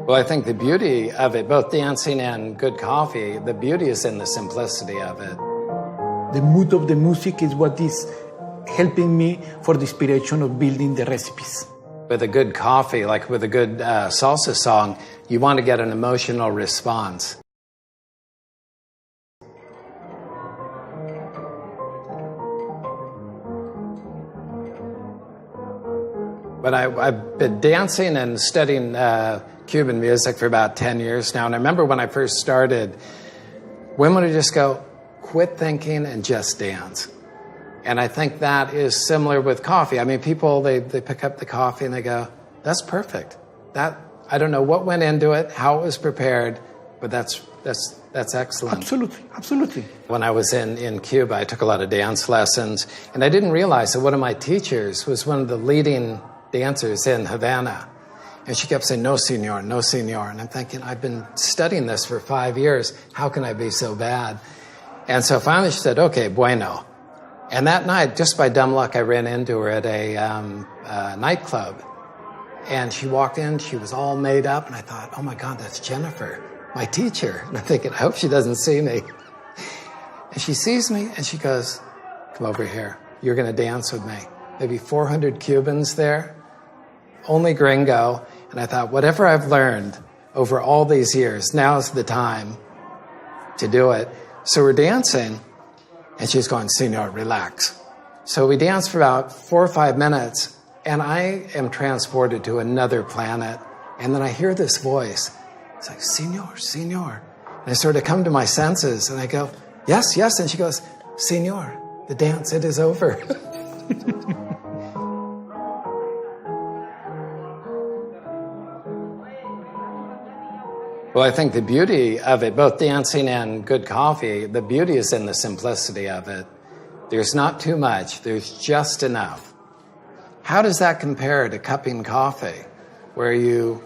Well, I think the beauty of it, both dancing and good coffee, the beauty is in the simplicity of it. The mood of the music is what is helping me for the inspiration of building the recipes. With a good coffee, like with a good salsa song, you want to get an emotional response. But I've been dancing and studying Cuban music for about 10 years now. And I remember when I first started, women would just go, quit thinking and just dance. And I think that is similar with coffee. I mean, people, they pick up the coffee and they go, that's perfect. I don't know what went into it, how it was prepared, but that's excellent. Absolutely, absolutely. When I was in Cuba, I took a lot of dance lessons, and I didn't realize that one of my teachers was one of the leading dancers in Havana. And she kept saying, no, senor, no, senor. And I'm thinking, I've been studying this for 5 years. How can I be so bad? And so finally she said, okay, bueno. And that night, just by dumb luck, I ran into her at a nightclub. And she walked in, she was all made up, and I thought, oh my God, that's Jennifer, my teacher. And I'm thinking, I hope she doesn't see me. And she sees me, and she goes, come over here. You're going to dance with me. Maybe 400 Cubans there, only gringo. And I thought, whatever I've learned over all these years, now's the time to do it. So we're dancing, and she's going, senor, relax. So we danced for about 4 or 5 minutes, and I am transported to another planet. And then I hear this voice. It's like, senor, senor. And I sort of come to my senses, and I go, yes, yes. And she goes, senor, the dance, it is over. Well, I think the beauty of it, both dancing and good coffee, the beauty is in the simplicity of it. There's not too much. There's just enough. How does that compare to cupping coffee, where you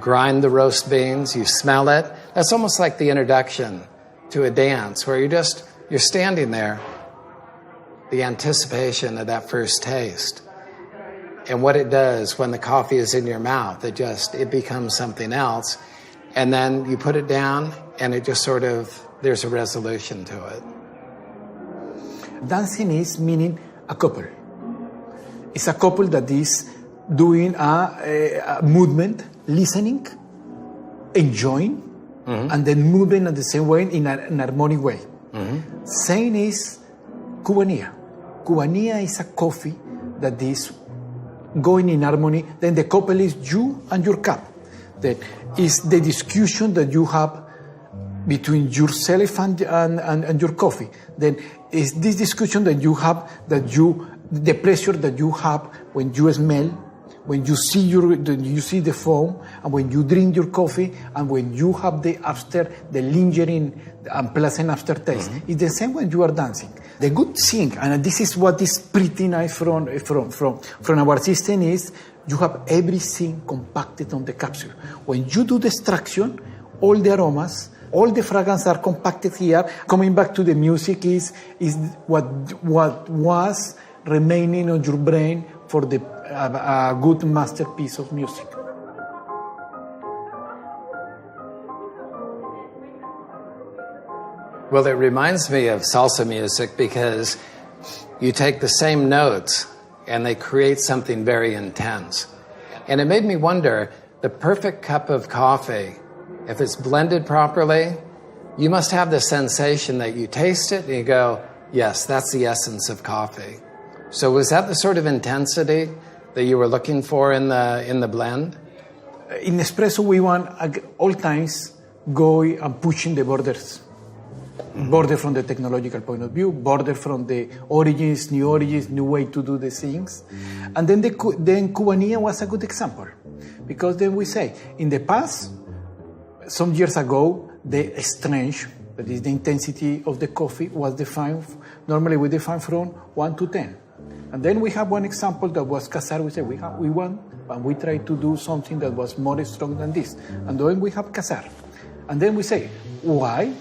grind the roast beans, you smell it? That's almost like the introduction to a dance, where you're standing there, the anticipation of that first taste. And what it does when the coffee is in your mouth, it becomes something else. And then you put it down, and it just sort of, there's a resolution to it. Dancing is meaning a couple. It's a couple that is doing a movement, listening, enjoying, and then moving at the same way in an harmonic way. Same is Cubanía. Cubanía is a coffee that is going in harmony. Then the couple is you and your cup. That is the discussion that you have between yourself and your coffee. Then is this discussion that you have, the pleasure that you have when you smell, when you see the foam, and when you drink your coffee, and when you have the lingering and pleasant aftertaste. It's the same when you are dancing. The good thing, and this is what is pretty nice from our system, is you have everything compacted on the capsule. When you do the extraction, all the aromas, all the fragrances are compacted here. Coming back to the music is what was remaining on your brain for a good masterpiece of music. Well, it reminds me of salsa music because you take the same notes and they create something very intense. And it made me wonder, the perfect cup of coffee, if it's blended properly, you must have the sensation that you taste it and you go, yes, that's the essence of coffee. So was that the sort of intensity that you were looking for in the blend? In espresso, we want at all times go and pushing the borders. Border from the technological point of view, border from the origins, new way to do the things. And then Cubanía was a good example. Because then we say, in the past, some years ago, the strength, that is the intensity of the coffee, was defined, normally we define from 1 to 10. And then we have one example that was Casar. We say we want, and we try to do something that was more strong than this. And then we have Casar. And then we say, why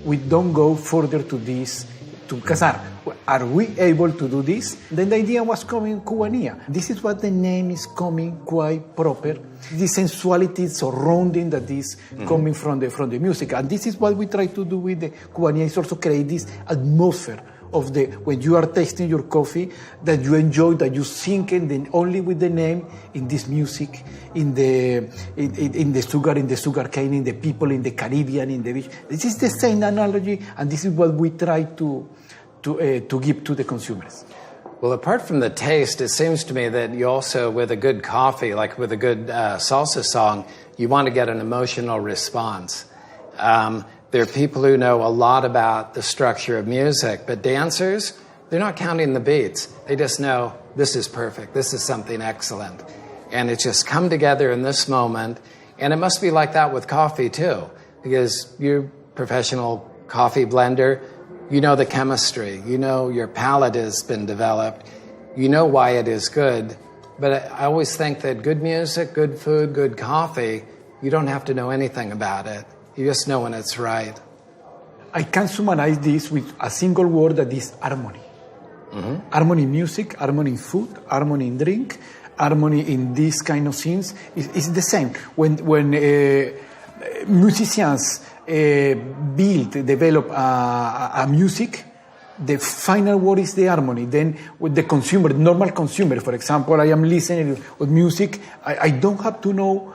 we don't go further to this to casar. Are we able to do this? Then the idea was coming Cubanía. This is what the name is coming quite proper. The sensuality surrounding that is coming from the music. And this is what we try to do with the Cubanía, is also create this atmosphere of the, when you are tasting your coffee, that you enjoy, that you sink in the, only with the name, in this music, in the sugar cane, in the people, in the Caribbean, in the beach. This is the same analogy, and this is what we try to give to the consumers. Well, apart from the taste, it seems to me that you also, with a good coffee, like with a good salsa song, you want to get an emotional response. There are people who know a lot about the structure of music, but dancers, they're not counting the beats. They just know this is perfect, this is something excellent. And it's just come together in this moment. And it must be like that with coffee too, because you're a professional coffee blender. You know the chemistry, you know your palate has been developed, you know why it is good. But I always think that good music, good food, good coffee, you don't have to know anything about it. You just know when it's right. I can summarize this with a single word, that is harmony. Mm-hmm. Harmony in music, harmony in food, harmony in drink, harmony in these kind of things. It's the same. When musicians develop a music, the final word is the harmony. Then with the consumer, normal consumer, for example, I am listening with music, I don't have to know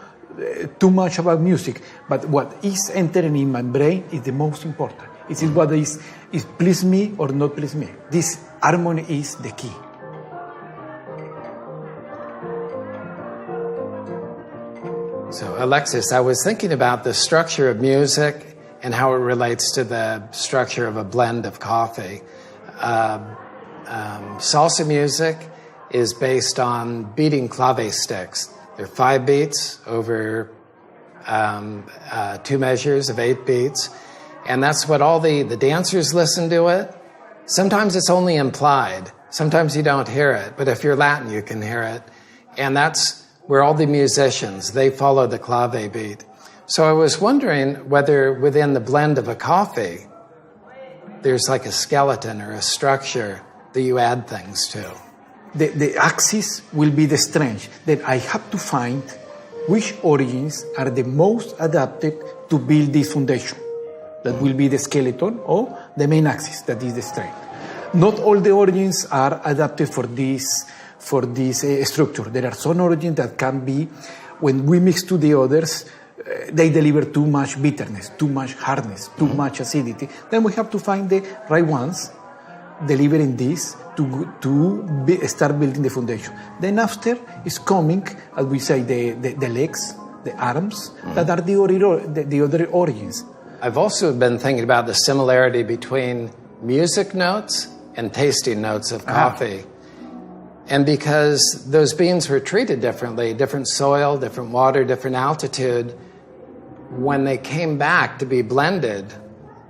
too much about music, but what is entering in my brain is the most important. It is what is please me or not please me. This harmony is the key. So Alexis, I was thinking about the structure of music and how it relates to the structure of a blend of coffee. Salsa music is based on beating clave sticks. There are 5 beats over 2 measures of 8 beats. And that's what all the dancers listen to it. Sometimes it's only implied. Sometimes you don't hear it. But if you're Latin, you can hear it. And that's where all the musicians, they follow the clave beat. So I was wondering whether within the blend of a coffee, there's like a skeleton or a structure that you add things to. The axis will be the strength. Then I have to find which origins are the most adapted to build this foundation. That will be the skeleton or the main axis, that is the strength. Not all the origins are adapted for this structure. There are some origins that can be, when we mix to the others, they deliver too much bitterness, too much hardness, too much acidity. Then we have to find the right ones, delivering this to start building the foundation. Then after is coming, as we say, the legs, the arms, that are the other origins. I've also been thinking about the similarity between music notes and tasting notes of coffee. And because those beans were treated differently, different soil, different water, different altitude, when they came back to be blended,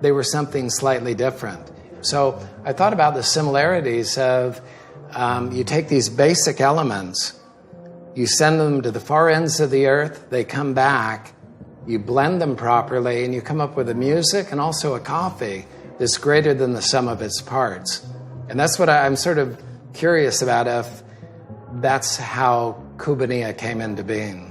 they were something slightly different. So I thought about the similarities of you take these basic elements, you send them to the far ends of the earth, they come back, you blend them properly, and you come up with a music and also a coffee that's greater than the sum of its parts. And that's what I'm sort of curious about, if that's how Cubanía came into being.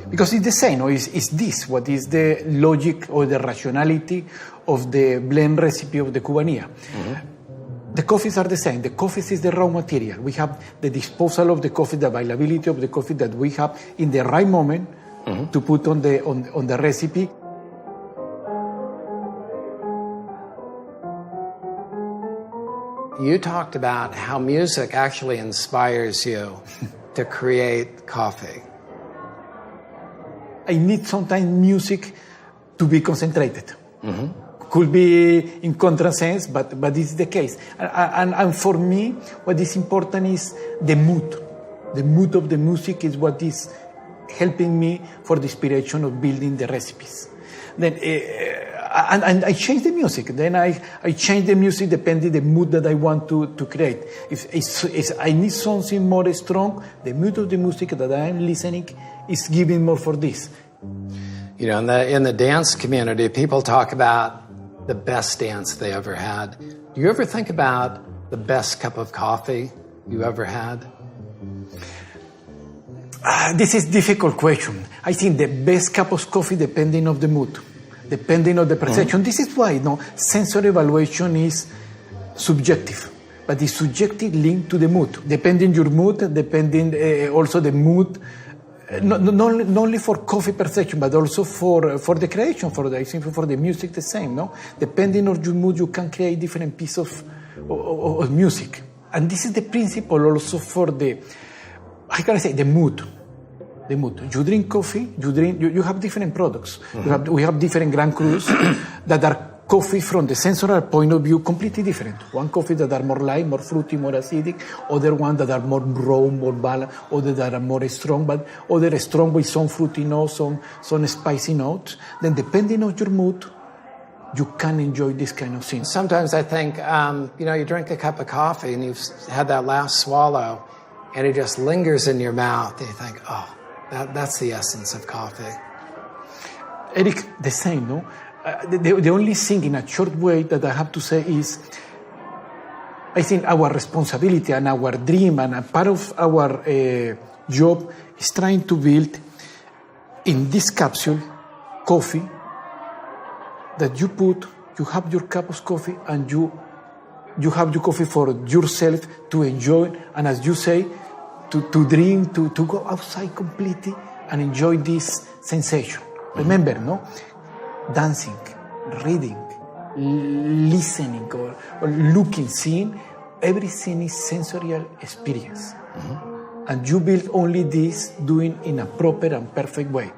Because it's the same, or is this what is the logic or the rationality of the blend recipe of the Cubanía? Mm-hmm. The coffees are the same. The coffees is the raw material. We have the disposal of the coffee, the availability of the coffee that we have in the right moment to put on the recipe. You talked about how music actually inspires you to create coffee. I need sometimes music to be concentrated. Mm-hmm. Could be in contrasense, but this is the case. And for me, what is important is the mood. The mood of the music is what is helping me for the inspiration of building the recipes. Then, and I change the music. Then I change the music depending the mood that I want to create. If I need something more strong, the mood of the music that I am listening is giving more for this. You know, in the dance community, people talk about the best dance they ever had. Do you ever think about the best cup of coffee you ever had? This is a difficult question. I think the best cup of coffee depending on the mood, depending on the perception. This is why sensory evaluation is subjective, but it's subjective linked to the mood. Depending your mood, depending also the mood, not only for coffee perception, but also for the creation, I think for the music the same. No, depending on your mood, you can create different pieces of music, and this is the principle also for the. I gotta say the mood. The mood. You drink coffee. You have different products. We have different Grand Crus that are coffee from the sensorial point of view completely different. One coffee that are more light, more fruity, more acidic. Other one that are more raw, more balanced. Other that are more strong, but other strong with some fruity notes, some spicy notes. Then depending on your mood, you can enjoy this kind of thing. Sometimes I think, you drink a cup of coffee and you've had that last swallow, and it just lingers in your mouth. And you think, oh, that's the essence of coffee. Eric, the same, no? The only thing in a short way that I have to say is, I think our responsibility and our dream and a part of our job is trying to build in this capsule coffee that you have your cup of coffee and you have your coffee for yourself to enjoy, and as you say, to drink, to go outside completely and enjoy this sensation. Remember, dancing, reading, listening, or looking, seeing, everything is sensorial experience. And you build only this doing in a proper and perfect way.